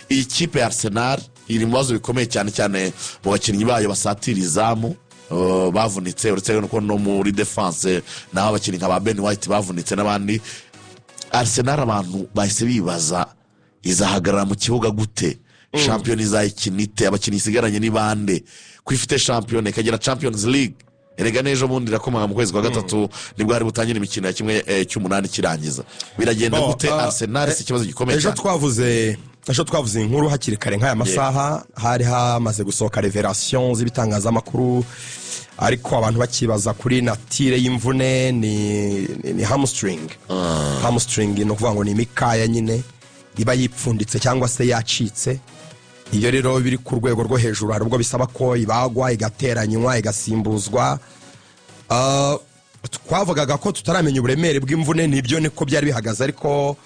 iyi kipe ya Arsenal iri mu bibazo bikomeye cyane cyane mu bakinnyi bayo basatira izamu bavunitse uretse ko no muri defense naho abakinnyi nka ba Ben White bavunitse n'abandi. Arsenal abantu bahise bibaza izahagarara mu kibuga gute, shampiyona izayikinite, abakinnyi isigaranye ni bande, ko ifite shampiyona ikagira Champions League. Erega nejo bundi rakomanga mu kwezi kwa gatatu nibwo hari butangira imikino ya kimwe cy'umunani kirangiza. Biragenda gute Arsenal si kibazo gikomeye cyane. Ejo twavuze inkuru hakiri kare nk'aya masaha hari hamaze gusohoka revelation z'ibitangazamakuru, ariko abantu bakibaza kuri natire y'imvune ni hamstring. Hamstring no kuvuga ngo ni imikaya nyine iba yipfunditse cyangwa se yacitse. Iyo rero biri ku rwego rwo hejuru hari ubwo bisaba ko ibagwa igateranywa igasimbuzwa. Twavugaga ko tutaramenya uburemere bw'imvune, nibyo niko byari bihagaze, ariko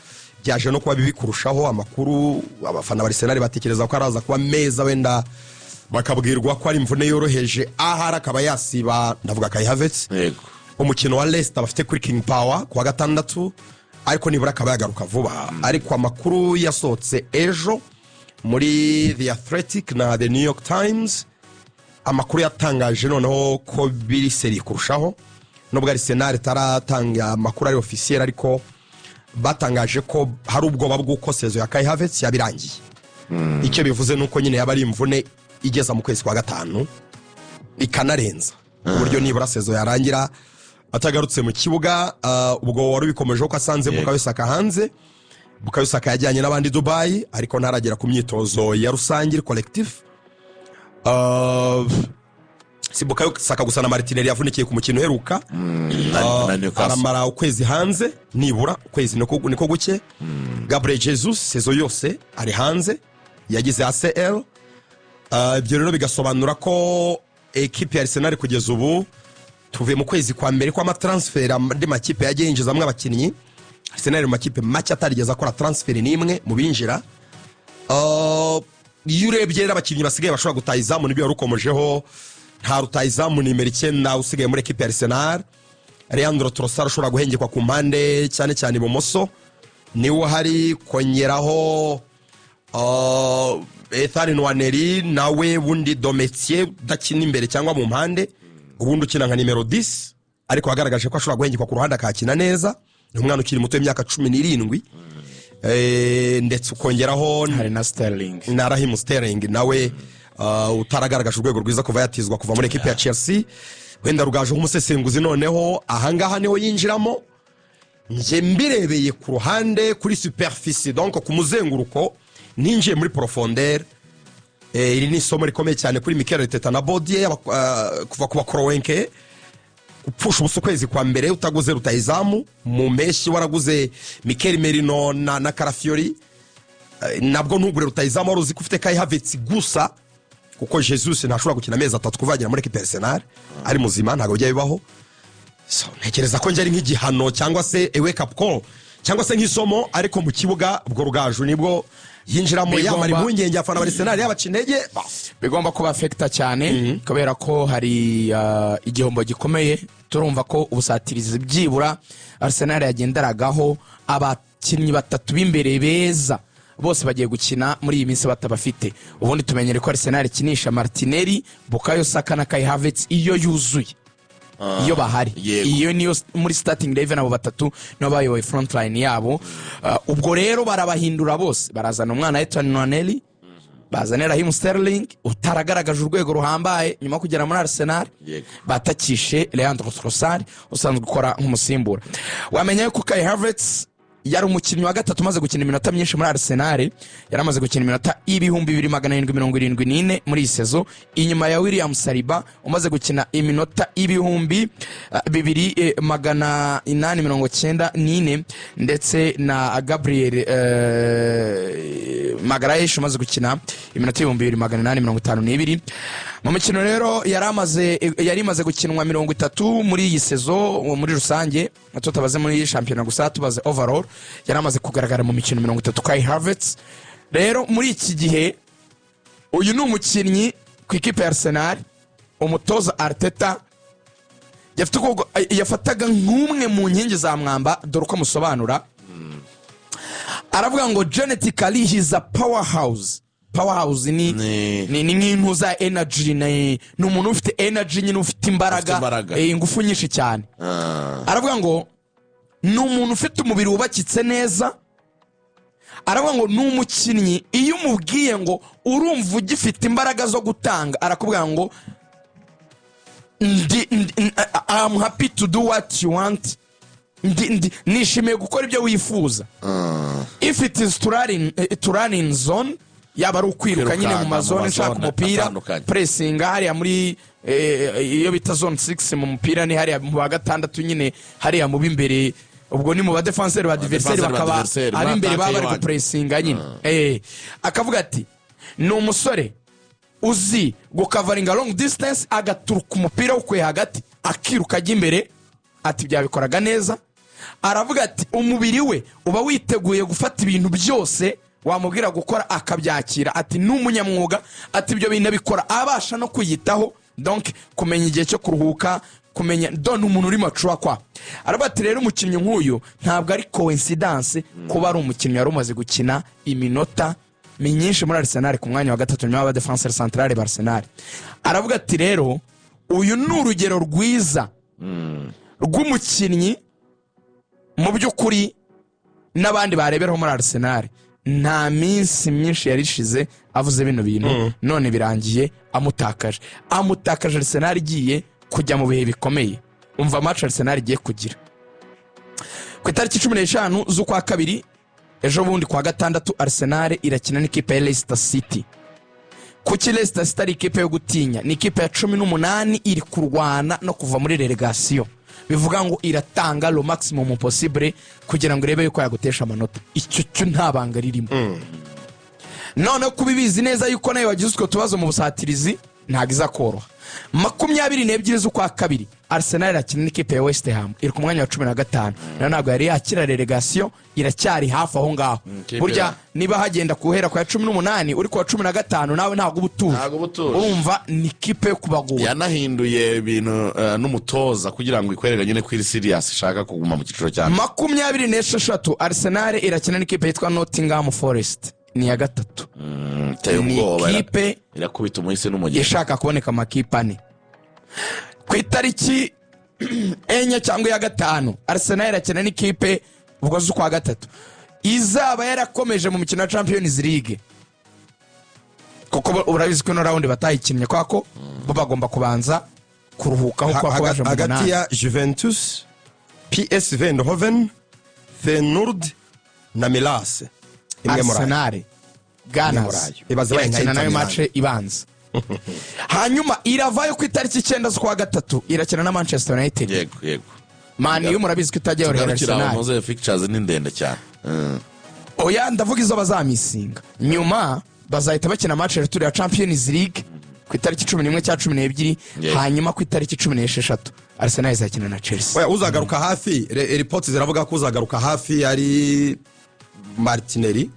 byaje no kuba bibi kurushaho. Amakuru abafana ba Arsenal batekereza ko araza kuba meza, wenda bakabwirwa ko ari imvune yoroheje ahari akaba yasiba, ndavuga Kai Havertz. Umukino wa Leicester bafite kuri King Power kuwa gatandatu, ariko nibura akaba yagaruka vuba. Ariko amakuru yasohotse ejo muri The Athletic na The New York Times, amakuru yatangaje noneho ko biri seri kurushaho, nubwo Arsenal taratanga amakuru ari officiel, ariko batangaje ko hari ubwoba bw'uko sezo ya Kai Havertz yabirangiye. Icyo bivuze nuko nyine yaba ari imvune igeza mu kwezi kwa gatanu ikanarenza, uburyo nibura sezo yarangira atagarutse mu kibuga. Ubwo wari bikomeje ko asanze Bukayo Saka hanze. Bukayo Saka yajyanye n'abandi Dubai, ariko ntaragera ku myitozo ya rusange collective. Si Bukayo Saka gusa na Martinelli yavunikiye ku mukino heruka, aramara ukwezi hanze, nibura ukwezi niko guke. Gabriel Jesus sezo yose ari hanze, yagize ACL. Ibyo rero bigasobanura ko equipe ya Arsenal kugeza ubu tuvuye mu kwezi kwa mbere kwa amatransfer andi makipe yagiye yinjizamwe abakinnyi. Arsenal mu makipe make atarigeze akora transfer n'imwe mu binjira. Iyo urebye abakinnyi basigaye bashobora gutayizamu nibyo yarukomojeho, nta rutayizamu nimero 9 usigaye muri equipe ya Arsenal. Leandro Trossard ashobora guhengekwa ku mpande cyane cyane ibumoso, niwe hari kongeraho Ethan Nwaneri nawe wundi Dometier dakina imbere cyangwa mu mpande, ubundi ukina nka nimero 10, ariko agaragaje ko ashobora guhengekwa ku ruhande akakina neza. Ni umwana ukiri muto y'imyaka 17. Ndetse ukongeraho hari na Sterling na Raheem Sterling nawe utaragaragaje urwego rwiza kuva yatizwa kuva muri equipe ya Chelsea. Wenda rugaje nk'umusesenguzi noneho ahangaha niho yinjiramo. Nje mbirebeye ku ruhande kuri superficie, donc ku muzenguruko, ninjiye muri profondeur. Iri ni isomo rikomeye cyane kuri Mikel Arteta na Bodier kuva ku bakorowenke. Upfusha ubusa ukwezi kwa mbere utaguze rutayizamu, mu mpeshyi waraguze Mikel Merino na Carafiori, nabwo ntugure rutayizamu wari uzi ko ufite Kai Havertz gusa, kuko Jesus ntashobora gukina amezi 3 kuvagira muri equipe Arsenal ari muzima, ntago bijya bibaho. So ntekereza ko njye nk'igihano cyangwa se a wake up call cyangwa se nk'isomo, ariko mu kibuga ubwo rugaju nibwo yinjiramo yamara impungenge afana ba Arsenal yabacinege bigomba kuba affecta cyane kubera ko hari igihombo gikomeye. Turumva ko ubusatirizi byibura Arsenal yagenderagaho abakinnyi batatu b'imbere beza bose bagiye gukina muri iyi minsi batabafite. Ubundi tumenyere ko Arsenal ikinisha Martinelli, Bukayo Saka na Kai Havertz iyo yuzuye, iyo bahari, iyo niyo muri starting 11 abo batatu no bayoboye front line yabo. Ubwo rero barabahindura bose, barazana umwana Ethan Nwaneri, bazanira Raheem Sterling utaragaragaje urwego ruhambaye nyuma kugera muri Arsenal, batakishe Leandro Trossard usanzwe gukora nk'umusimbura. Wamenye ko Kai Havertz yari umukinnyi wa gatatu umaze gukina iminota myinshi muri Arsenal, yaramaze gukina iminota 2774 muri iyi sezo, inyuma ya William Saliba umaze gukina iminota 2894 ndetse na Gabriel Magalhaes umaze gukina iminota 2852. Mu mikino rero yari imaze gukinwa 30 muri iyi sezo muri rusange, tutabaze muri championnat gusa, tubaze overall yaramaze kugaragara mu mikino 30 Kai Havertz. Rero muri iki gihe uyu ni umukinnyi ku ikipe ya Arsenal umutoza Arteta yafataga nk'umwe mu nkingi za mwamba, dore uko musobanura. aravuga ngo genetically he's a powerhouse ni nk'intu za energy ni umuntu ufite energy nyine ufite imbaraga ingufu nyinshi cyane. Aravuga ngo ni umuntu ufite umubiri wubakitse neza. Aravuga ngo ni umukinnyi iyo umubwiye ngo urumva ugifite imbaraga zo gutanga, arakubwira ngo I'm happy to do what you want, nishimiye gukora ibyo wifuza. If it is to run in zone, yaba ari ukwiruka nyine mu mazone nshaka umupira, pressing hariya muri iyo bita zone 6 mu mupira ni hariya mu wa gatandatu nyine hariya mu bimbere, ubwo ni mu ba defenseur ba adversaire bakaba ari imbere baba bari gupressinga nyine. Akavuga ati ni umusore uzi gukavaringa long distance, agaturuka umupira ukwe hagati akiruka ajya imbere, ati byabikoraga neza. Aravuga ati umubiri we uba witeguye gufata ibintu byose wamubwira gukora akabyakira, ati n'umunyamwuga, ati ibyo bintu bikora abasha no kuyitaho, donc kumenya igihe cyo kuruhuka, kumenya don umuntu uri mature kwa. Aravuga ati rero umukinnyi nk'uyu ntabwo ari coincidence kuba ari umukinnyi yari umaze gukina iminota myinshi muri Arsenal ku mwanya wa gatatu nyuma wa defenseur central Arsenal. Aravuga ati rero uyu ni urugero rwiza rw'umukinnyi mu by'ukuri n'abandi bareberaho muri Arsenal. Nta minsi myinshi yarishize avuze bino bintu, none birangiye amutakaje Arsenal igiye kujya mu bihe bikomeye. Umva match Arsenal igiye kugira ku itariki 15 z'ukwa kabiri, ejo bundi kwa gatandatu, Arsenal irakina n'ikipe ya Leicester City. Kuki Leicester City ari ikipe yo gutinya? Ni ikipe ya 18 iri kurwana no kuva muri relegation, bivuga ngo iratanga lo maximum possible kugira ngo irebe yuko yagutesha amanota. Icyo cyo ntabanga ririmo. None kubibizi neza yuko nayo wagize utwo tubazo mu busatirizi ntagiza koroha. 22 z'ukwa kabiri Arsenal irakina n'ikipe ya West Ham iri ku mwanya wa 15. Ntabwo yari yakira relegation, iracyari hafi aho ngaho. Burya niba hagenda kuhera kwa 18 uri kwa 15 nawe ntago ubutuje. Urumva ni ikipe yo kubagura. Yanahinduye ibintu n'umutoza kugira ngo ikwerere nyine kwiri serious ishaka kuguma mu kiciro cyane. 26 Arsenal irakina n'ikipe yitwa Nottingham Forest, ni ya gatatu. Ikipe irakubita umuhise n'umugezi ishaka kuboneka amakipe ane. Ku itariki enye cyangwa ya gatanu Arsenal irakina n'ikipe ubwo z'ukwa gatatu izaba yarakomeje mu mikino ya Champions League, kuko urabizi ko no round batayikinnye kwako bo bagomba kubanza kuruhuka aho kwa baje mu hagati ya Juventus, PSV Eindhoven, Feyenoord na Milas. Arsenal Gunners irakina nayo match ibanza. Hanyuma iravayo ku itariki 9 z'ukwa gatatu irakina na Manchester United. Yego Man yo murabizi ko itajya orera Arsenal. Muze fixtures ni ndende cyane. Oya ndavuga izo bazamisinga. Nyuma bazahita bakina match ya Champions League ku itariki 11 cya 12, hanyuma ku itariki 16 Arsenal izakina na Chelsea. Oya uzagaruka hafi, reports ziravuga ko uzagaruka hafi ari Martinelli.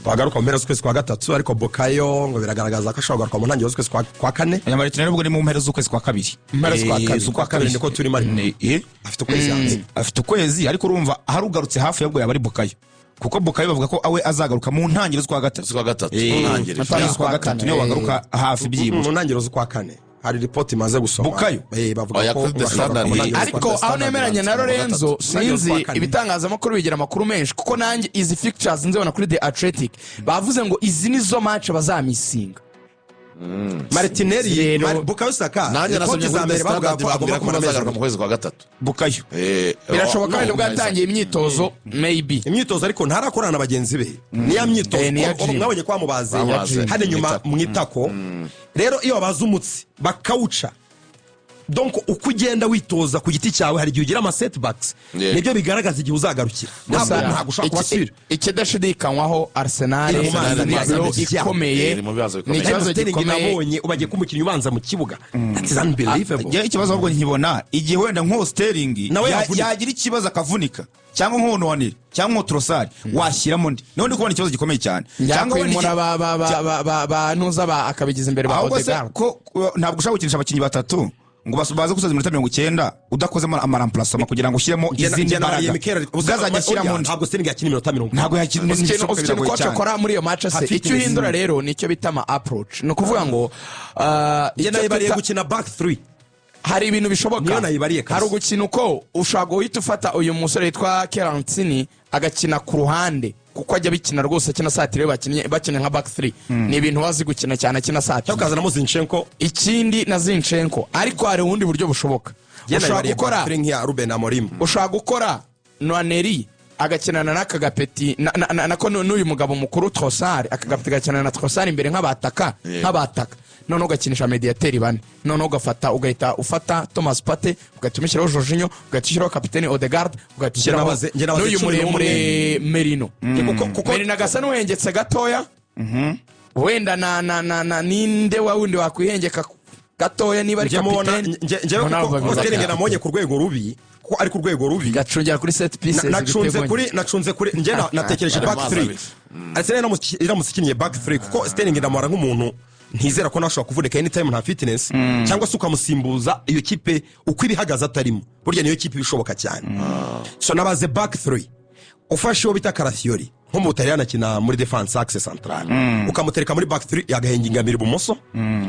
Wagaruka mu mpera z'ukwezi kwa gatatu, ariko Bukayo ngo biragaragaza ko ashobora kugaruka mu ntangiriro z'ukwezi kwa kane. Martinelli ubwo ni mu mpera z'ukwezi kwa kabiri. Z'ukwa kabiri niko turi mari. Afite ukwezi hanze. Afite ukwezi, ariko urumva harugarutse hafi yabwo yabari Bukayo. Kuko Bukayo bavuga ko awe azagaruka mu ntangiriro z'ukwa gatatu. Z'ukwa gatatu niyo wagaruka hafi byibura. Mu ntangiriro z'ukwa kane. Hari report imaze gusoma Bukayo bavuga ko ariko aho nemeranya na Lorenzo, sinzi ibitangazamakuru bigira amakuru menshi, kuko nanjye izi fixtures nzibona kuri The Athletic bavuze ngo izi nizo match bazamisinga. Martinelli Bukayo Saka nanjye nasomye za mbere bavuga ko agomba kuzagarura mu kwezi kwa gatatu. Bukayo birashoboka kandi ubwo yatangiye imyitozo, maybe imyitozo, ariko ntarakorana na bagenzi be. Niya myitozo mwabonye kwa mubaze hane nyuma mwitako. Rero iyo babaza umutsi bakawuca, donc uko ugenda witoza ku giti cyawe hari igihe ugira ama setbacks, nibyo bigaragaza igihe uzagarukira. Ntabwo ushaka kubasira ikidashidikanywaho Arsenal ikomeye ni ikibazo gikomeye. Nabonye ubagiye ku mukinnyi ubanza mu kibuga, that is unbelievable. Ikibazo ahubwo nkibona igihe wenda nko Sterling yagira ikibazo akavunika, cyangwa nko Wanire cyangwa Trossard washyiramo ndi, none kubona ikibazo gikomeye cyane, cyangwa imura ba ntuza ba akabigiza imbere ba Odegaard. Ko ntabwo ushaka gukinisha abakinnyi batatu ngo baze gusoza iminota 90 udakozemo amaramplacement kugira ngo ushyiremo izindi mbaraga uzazajya ashyiramo ntabwo Sterling yakina iminota 90 ntabwo yakina ikintu coach akora muri iyo match se icyo uhindura rero nicyo bita ama approach no kuvuga ngo icyo bariye gukina back 3 hari ibintu bishoboka hari ugukina uko ushaka guhita ufata uyu musore yitwa Kerantini agakina ku ruhande kuko ajya bikina rwose akina satire bakinnye nka back 3 ni ibintu bazi gukina cyane akina satire cyakazana mu Zinchenko ikindi na Zinchenko ariko hari ubundi buryo bushoboka ushaka gukora Ruben Amorim ushaka gukora Nwaneri agakinana n'aka gapeti nako n'uyu mugabo mukuru Trossard akagapeti gakinana na Trossard imbere nk'abataka none ugakinisha mediateri bane none ugafata ugahita ufata Thomas Partey ugatumishyiraho Jorginho ugatishyiraho kapiteni Odegaard ugatishyiraho n'uyu muremure Merino kuko Merino agasa n'uhengetse gatoya wenda na ninde wundi wakwihengeka gatoya niba ari kapiteni njyewe Sterling namubonye ku rwego rubi ko ari ku rwego rubi gacungira kuri set pieces nacunze kuri njye natekereje back 3 Arsenal iramusikinye back 3 kuko Sterling ndamara nk'umuntu ntizera ko nashobora kuvunika anytime nta fitness cyangwa se ukamusimbuza iyo kipe uko ibihagaze atarimo burya niyo kipe bishoboka cyane so nabaze back 3 ufashe uwo bita Carafiori nko mu Butaliyani akina muri defense axe central ukamutereka muri back 3 yagahengamira ibumoso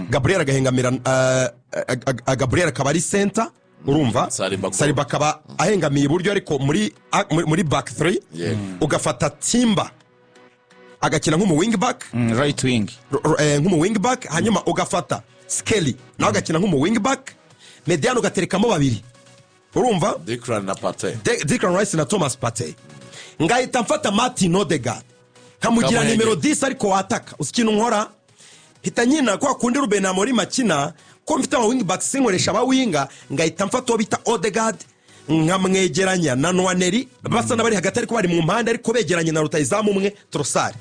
Gabriel agahengamira Gabriel akaba ari center urumva Saliba akaba ahengamiye iburyo ariko muri back 3 ugafata Timba agakina nk'umu wing back right wing nk'umu wing back hanyuma ugafata Skelly nawe agakina nk'umu wing back mediano ugaterekamo babiri urumva Declan Rice na Thomas Partey ngahita mfata Martin Odegaard kamugira nimero 10 ariko wataka usikina nkora hita nyina kwa kundi Ruben Amorim akina ko mfite aba wing back sinkoresha aba winga ngahita mfata bita Odegaard nkamwegeranya na Nwaneri basa n'abari hagati ariko bari mu mpande ariko begeranye na rutayizamu umwe Trossard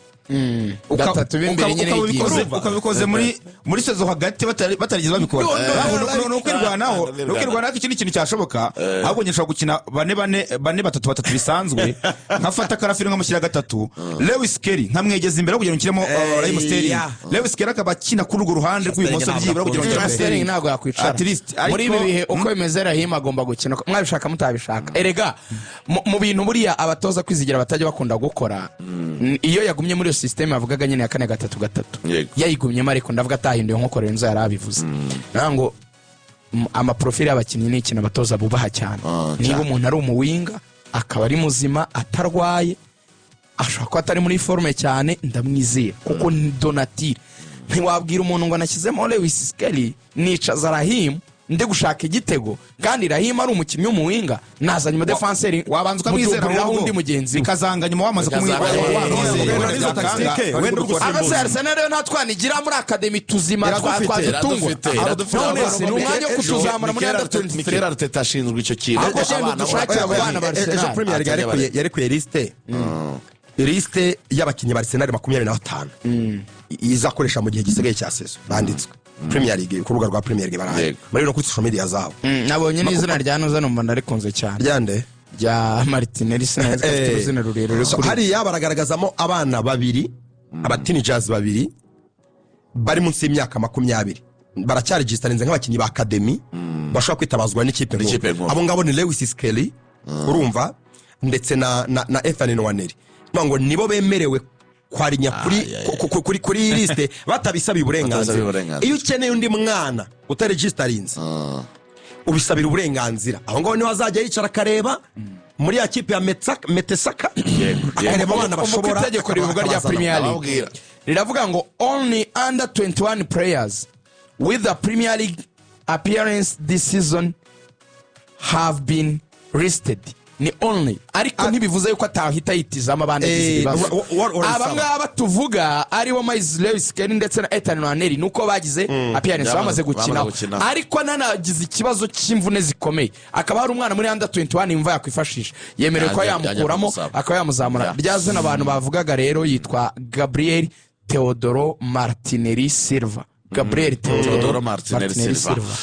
gatatu b'imbere nyine ukabikoze muri sezo hagati batarigeze babikora no kwirwanaho ikindi kintu cyashoboka ahubwo nyishobora gukina bane batatu bisanzwe nkafata Carafiori nkamushyira gatatu Lewis Kelly nkamwegeza imbere kugira ngo nkiremo Raheem Sterling Lewis Kelly akaba akina kuri urwo ruhande rw'ibumoso byibura kugira ngo Sterling ntabwo yakwicara muri ibi bihe uko bimeze Raheem agomba gukina mwabishaka mutabishaka erega mu bintu buriya abatoza kwizigira batajya bakunda gukora iyo yagumye muri system avugaga nyine ya 4-3-3 yayigumyemo ariko ndavuga atahinduye nko Renzo yarabivuze nango ama profile y'abakinnyi ni ikintu abatoza bubaha cyane niba umuntu ari umuwinga akaba ari muzima atarwaye ashaka ko atari muri forme cyane ndamwizera kuko ni Donatille ntiwabwira umuntu ngo nashyizemo Lewis Skelly nicaza Raheem nde gushaka igitego kandi Raheem ari umukinnyi w'umuwinga nazanye mu defenseur wabanza ukamwizera undi mugenzi bikazanga nyuma wamaze kumwizera Arsenal rero ntatwanigira muri academy tuzima twazitungwa ni umwanya wo kutuzamura muri under 23 Arteta ashinzwe icyo kintu abana Barcelona Premier League yarekuye liste y'abakinnyi ba Arsenal 25 izakoresha mu gihe gisigaye cya sezo banditswe Premier League ku rubuga rwa Premier League baraye muri no kuri social media zabo nabonye n'izina rya Noza numva ndarikunze cyane ryande rya Martinelli sinzi afite izina rurerure kuri hari yabaragaragazamo abana babiri abateenagers babiri bari munsi y'imyaka 20 baracyari registerenze nk'abakinnyi ba academy bashobora kwitabazwa n'ikipe abo ngabo ni Lewis Skelly urumva ndetse na Ethan Nwaneri ngo nibo bemerewe kwarinya kuri liste batabisabiye uburenganzira iyo ukeneye undi mwana utaregisterinze ubisabira uburenganzira aho ngaho niho azajya yicara akareba muri ya kipe ya Metesaka akareba abana bashobora itegeko rivuga rya Premier League riravuga ngo only under 21 players with a Premier League appearance this season have been listed ni only ariko ntibivuze yuko atahita yitizama abandi bizibazo abangaba tuvuga ari wo Lewis Kelly ndetse na Ethan Nwaneri nuko bagize appearance bamaze gukina ariko nanagize ikibazo cy'imvune zikomeye akaba hari umwana muri under 21 imva yakwifashisha yemerewe ko yamukuramo akaba yamuzamura ryaze n'abantu bavugaga rero yitwa Gabriel Teodoro Martinelli Silva Gabriel Teodoro Martinelli Silva